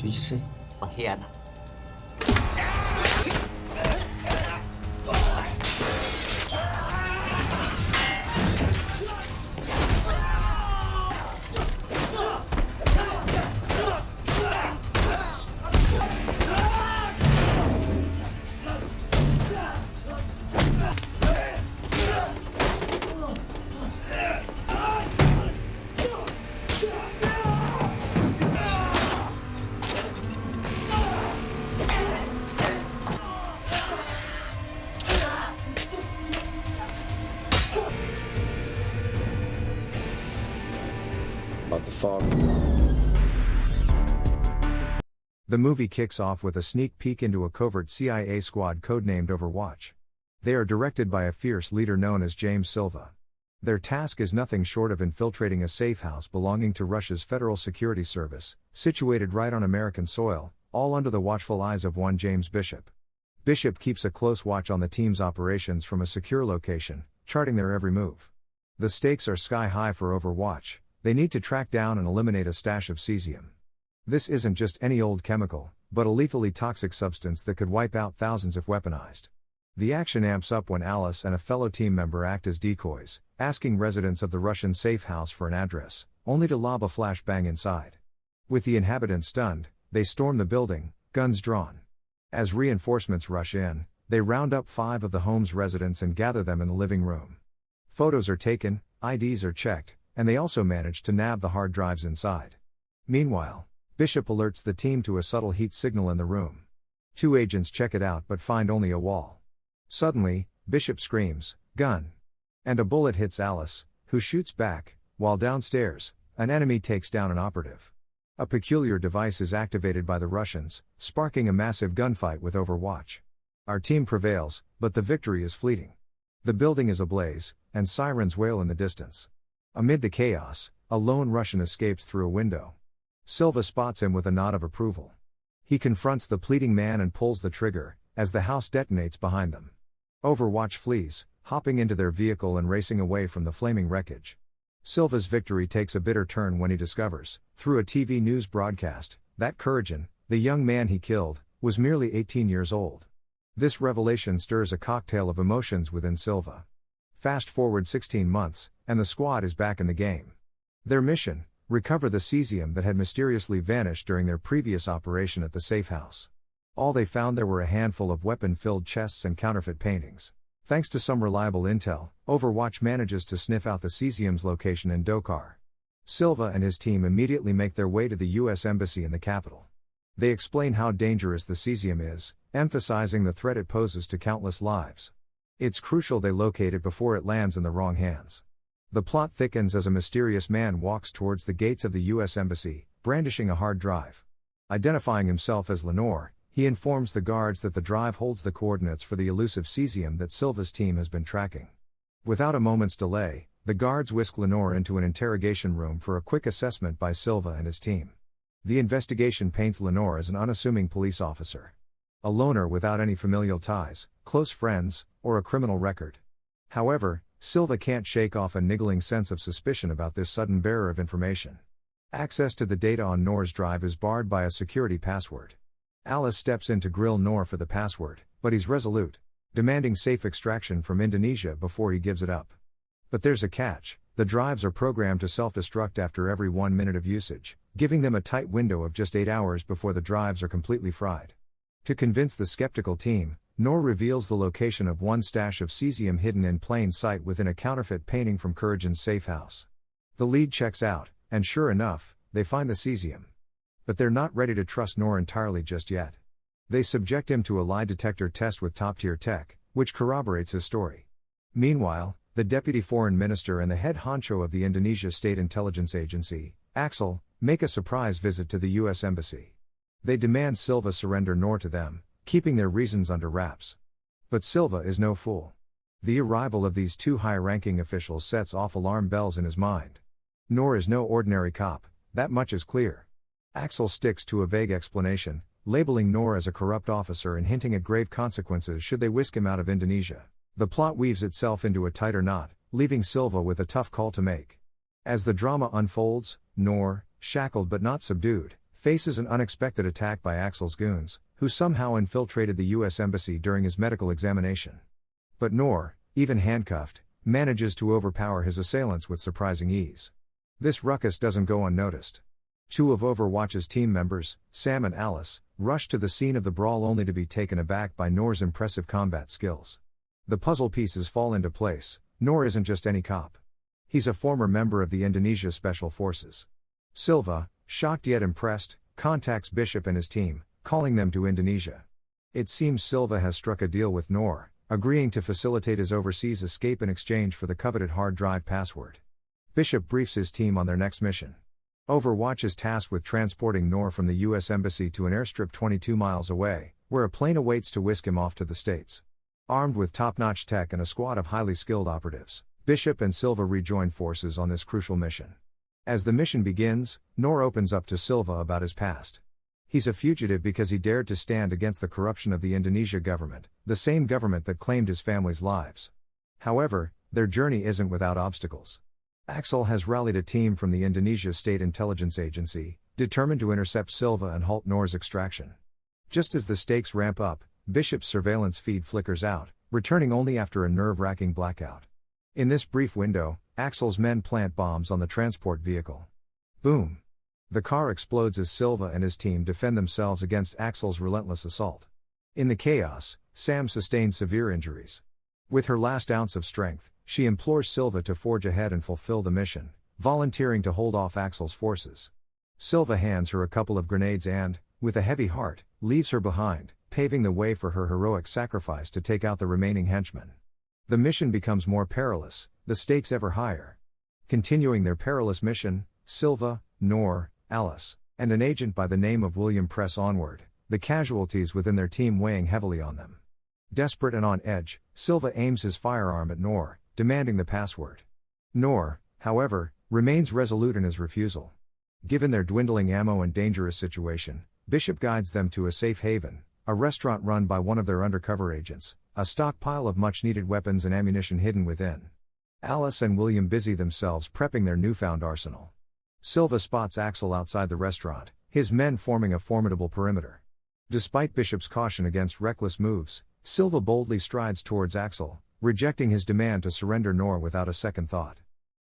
주짓수 pengkhianat. About the fog. The movie kicks off with a sneak peek into a covert CIA squad codenamed Overwatch. They are directed by a fierce leader known as James Silva. Their task is nothing short of infiltrating a safe house belonging to Russia's Federal Security Service, situated right on American soil, all under the watchful eyes of one James Bishop. Bishop keeps a close watch on the team's operations from a secure location, charting their every move. The stakes are sky high for Overwatch. They need to track down and eliminate a stash of cesium. This isn't just any old chemical, but a lethally toxic substance that could wipe out thousands if weaponized. The action amps up when Alice and a fellow team member act as decoys, asking residents of the Russian safe house for an address, only to lob a flashbang inside. With the inhabitants stunned, they storm the building, guns drawn. As reinforcements rush in, they round up 5 of the home's residents and gather them in the living room. Photos are taken, IDs are checked, and they also manage to nab the hard drives inside. Meanwhile, Bishop alerts the team to a subtle heat signal in the room. 2 agents check it out but find only a wall. Suddenly, Bishop screams, "Gun!" And a bullet hits Alice, who shoots back, while downstairs, an enemy takes down an operative. A peculiar device is activated by the Russians, sparking a massive gunfight with Overwatch. Our team prevails, but the victory is fleeting. The building is ablaze, and sirens wail in the distance. Amid the chaos, a lone Russian escapes through a window. Silva spots him with a nod of approval. He confronts the pleading man and pulls the trigger, as the house detonates behind them. Overwatch flees, hopping into their vehicle and racing away from the flaming wreckage. Silva's victory takes a bitter turn when he discovers, through a TV news broadcast, that Kuragin, the young man he killed, was merely 18 years old. This revelation stirs a cocktail of emotions within Silva. Fast forward 16 months, and the squad is back in the game. Their mission: recover the cesium that had mysteriously vanished during their previous operation at the safe house. All they found there were a handful of weapon-filled chests and counterfeit paintings. Thanks to some reliable intel, Overwatch manages to sniff out the cesium's location in Dokar. Silva and his team immediately make their way to the U.S. Embassy in the capital. They explain how dangerous the cesium is, emphasizing the threat it poses to countless lives. It's crucial they locate it before it lands in the wrong hands. The plot thickens as a mysterious man walks towards the gates of the U.S. Embassy, brandishing a hard drive. Identifying himself as Lenore, he informs the guards that the drive holds the coordinates for the elusive cesium that Silva's team has been tracking. Without a moment's delay, the guards whisk Lenore into an interrogation room for a quick assessment by Silva and his team. The investigation paints Lenore as an unassuming police officer. A loner without any familial ties, close friends, or a criminal record. However, Silva can't shake off a niggling sense of suspicion about this sudden bearer of information. Access to the data on Noor's drive is barred by a security password. Alice steps in to grill Noor for the password, but he's resolute, demanding safe extraction from Indonesia before he gives it up. But there's a catch: the drives are programmed to self-destruct after every 1 minute of usage, giving them a tight window of just 8 hours before the drives are completely fried. To convince the skeptical team, Noor reveals the location of one stash of cesium hidden in plain sight within a counterfeit painting from Kuragin's safe house. The lead checks out, and sure enough, they find the cesium. But they're not ready to trust Noor entirely just yet. They subject him to a lie detector test with top-tier tech, which corroborates his story. Meanwhile, the deputy foreign minister and the head honcho of the Indonesia State Intelligence Agency, Axel, make a surprise visit to the U.S. Embassy. They demand Silva surrender Noor to them, keeping their reasons under wraps. But Silva is no fool. The arrival of these 2 high-ranking officials sets off alarm bells in his mind. Noor is no ordinary cop, that much is clear. Axel sticks to a vague explanation, labeling Noor as a corrupt officer and hinting at grave consequences should they whisk him out of Indonesia. The plot weaves itself into a tighter knot, leaving Silva with a tough call to make. As the drama unfolds, Noor, shackled but not subdued, faces an unexpected attack by Axel's goons, who somehow infiltrated the US Embassy during his medical examination. But Noor, even handcuffed, manages to overpower his assailants with surprising ease. This ruckus doesn't go unnoticed. Two of Overwatch's team members, Sam and Alice, rush to the scene of the brawl only to be taken aback by Noor's impressive combat skills. The puzzle pieces fall into place. Noor isn't just any cop. He's a former member of the Indonesia Special Forces. Silva, shocked yet impressed, contacts Bishop and his team, calling them to Indonesia. It seems Silva has struck a deal with Noor, agreeing to facilitate his overseas escape in exchange for the coveted hard drive password. Bishop briefs his team on their next mission. Overwatch is tasked with transporting Noor from the US Embassy to an airstrip 22 miles away, where a plane awaits to whisk him off to the States. Armed with top-notch tech and a squad of highly skilled operatives, Bishop and Silva rejoin forces on this crucial mission. As the mission begins, Noor opens up to Silva about his past. He's a fugitive because he dared to stand against the corruption of the Indonesia government, the same government that claimed his family's lives. However, their journey isn't without obstacles. Axel has rallied a team from the Indonesia State Intelligence Agency, determined to intercept Silva and halt Noor's extraction. Just as the stakes ramp up, Bishop's surveillance feed flickers out, returning only after a nerve-wracking blackout. In this brief window, Axel's men plant bombs on the transport vehicle. Boom! The car explodes as Silva and his team defend themselves against Axel's relentless assault. In the chaos, Sam sustains severe injuries. With her last ounce of strength, she implores Silva to forge ahead and fulfill the mission, volunteering to hold off Axel's forces. Silva hands her a couple of grenades and, with a heavy heart, leaves her behind, paving the way for her heroic sacrifice to take out the remaining henchmen. The mission becomes more perilous, the stakes ever higher. Continuing their perilous mission, Silva, Noor, Alice, and an agent by the name of William press onward, the casualties within their team weighing heavily on them. Desperate and on edge, Silva aims his firearm at Noor, demanding the password. Noor, however, remains resolute in his refusal. Given their dwindling ammo and dangerous situation, Bishop guides them to a safe haven, a restaurant run by one of their undercover agents, a stockpile of much-needed weapons and ammunition hidden within. Alice and William busy themselves prepping their newfound arsenal. Silva spots Axel outside the restaurant, his men forming a formidable perimeter. Despite Bishop's caution against reckless moves, Silva boldly strides towards Axel, rejecting his demand to surrender Noor without a second thought.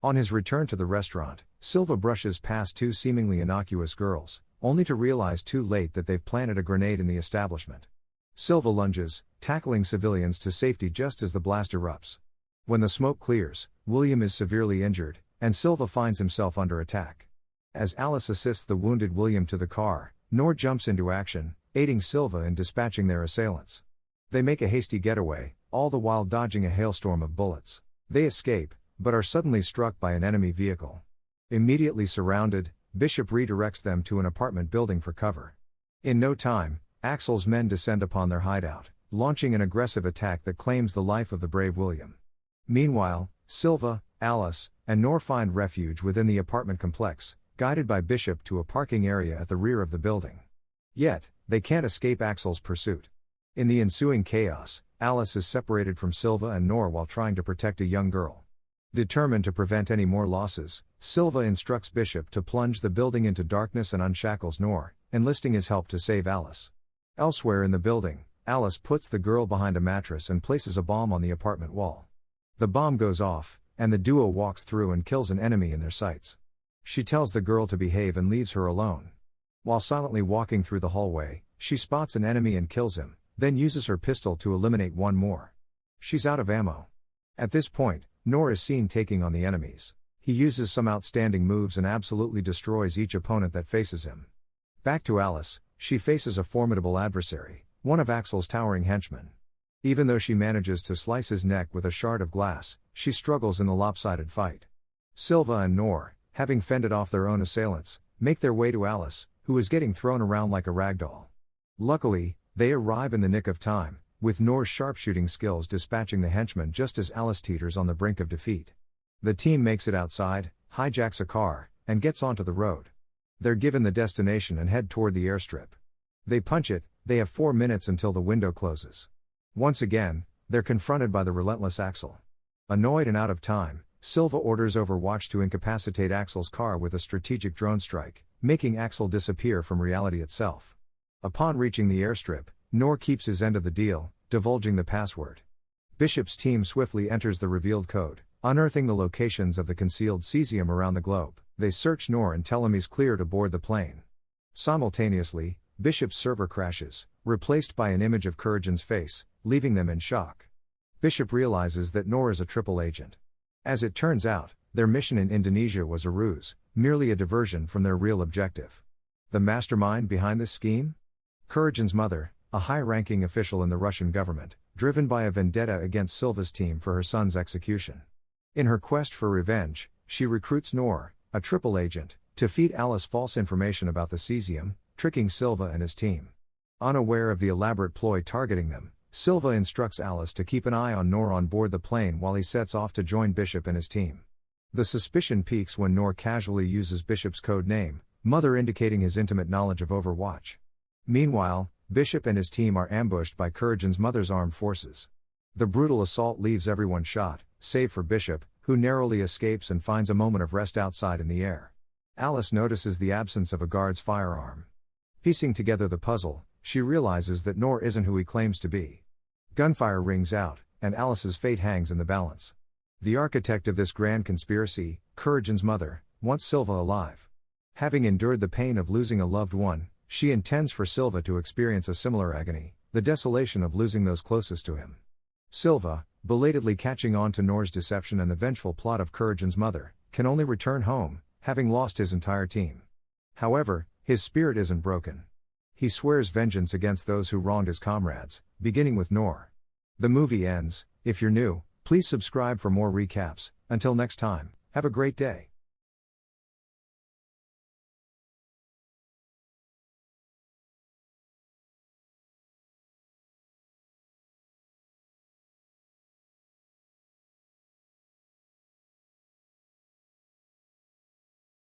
On his return to the restaurant, Silva brushes past two seemingly innocuous girls, only to realize too late that they've planted a grenade in the establishment. Silva lunges, tackling civilians to safety just as the blast erupts. When the smoke clears, William is severely injured, and Silva finds himself under attack. As Alice assists the wounded William to the car, Noor jumps into action, aiding Silva in dispatching their assailants. They make a hasty getaway, all the while dodging a hailstorm of bullets. They escape, but are suddenly struck by an enemy vehicle. Immediately surrounded, Bishop redirects them to an apartment building for cover. In no time, Axel's men descend upon their hideout, launching an aggressive attack that claims the life of the brave William. Meanwhile, Silva, Alice, and Noor find refuge within the apartment complex, guided by Bishop to a parking area at the rear of the building. Yet, they can't escape Axel's pursuit. In the ensuing chaos, Alice is separated from Silva and Noor while trying to protect a young girl. Determined to prevent any more losses, Silva instructs Bishop to plunge the building into darkness and unshackles Noor, enlisting his help to save Alice. Elsewhere in the building, Alice puts the girl behind a mattress and places a bomb on the apartment wall. The bomb goes off, and the duo walks through and kills an enemy in their sights. She tells the girl to behave and leaves her alone. While silently walking through the hallway, she spots an enemy and kills him, then uses her pistol to eliminate one more. She's out of ammo. At this point, Noor is seen taking on the enemies. He uses some outstanding moves and absolutely destroys each opponent that faces him. Back to Alice, she faces a formidable adversary, one of Axel's towering henchmen. Even though she manages to slice his neck with a shard of glass, she struggles in the lopsided fight. Silva and Noor, having fended off their own assailants, make their way to Alice, who is getting thrown around like a ragdoll. Luckily, they arrive in the nick of time, with Noor's sharpshooting skills dispatching the henchmen just as Alice teeters on the brink of defeat. The team makes it outside, hijacks a car, and gets onto the road. They're given the destination and head toward the airstrip. They punch it, they have 4 minutes until the window closes. Once again, they're confronted by the relentless Axel. Annoyed and out of time, Silva orders Overwatch to incapacitate Axel's car with a strategic drone strike, making Axel disappear from reality itself. Upon reaching the airstrip, Noor keeps his end of the deal, divulging the password. Bishop's team swiftly enters the revealed code, unearthing the locations of the concealed cesium around the globe. They search Noor and tell him he's clear to board the plane. Simultaneously, Bishop's server crashes, replaced by an image of Kurrajin's face, leaving them in shock. Bishop realizes that Noor is a triple agent. As it turns out, their mission in Indonesia was a ruse, merely a diversion from their real objective. The mastermind behind this scheme? Kurrajin's mother, a high-ranking official in the Russian government, driven by a vendetta against Silva's team for her son's execution. In her quest for revenge, she recruits Noor, a triple agent, to feed Alice false information about the cesium, tricking Silva and his team. Unaware of the elaborate ploy targeting them, Silva instructs Alice to keep an eye on Noor on board the plane while he sets off to join Bishop and his team. The suspicion peaks when Noor casually uses Bishop's code name, Mother, indicating his intimate knowledge of Overwatch. Meanwhile, Bishop and his team are ambushed by Kurrajin's mother's armed forces. The brutal assault leaves everyone shot, save for Bishop, who narrowly escapes and finds a moment of rest outside in the air. Alice notices the absence of a guard's firearm. Piecing together the puzzle, she realizes that Noor isn't who he claims to be. Gunfire rings out, and Alice's fate hangs in the balance. The architect of this grand conspiracy, Kurrajin's mother, wants Silva alive. Having endured the pain of losing a loved one, she intends for Silva to experience a similar agony, the desolation of losing those closest to him. Silva, belatedly catching on to Noor's deception and the vengeful plot of Kurrajin's mother, can only return home, having lost his entire team. However, his spirit isn't broken. He swears vengeance against those who wronged his comrades, beginning with Noor. The movie ends. If you're new, please subscribe for more recaps. Until next time, have a great day.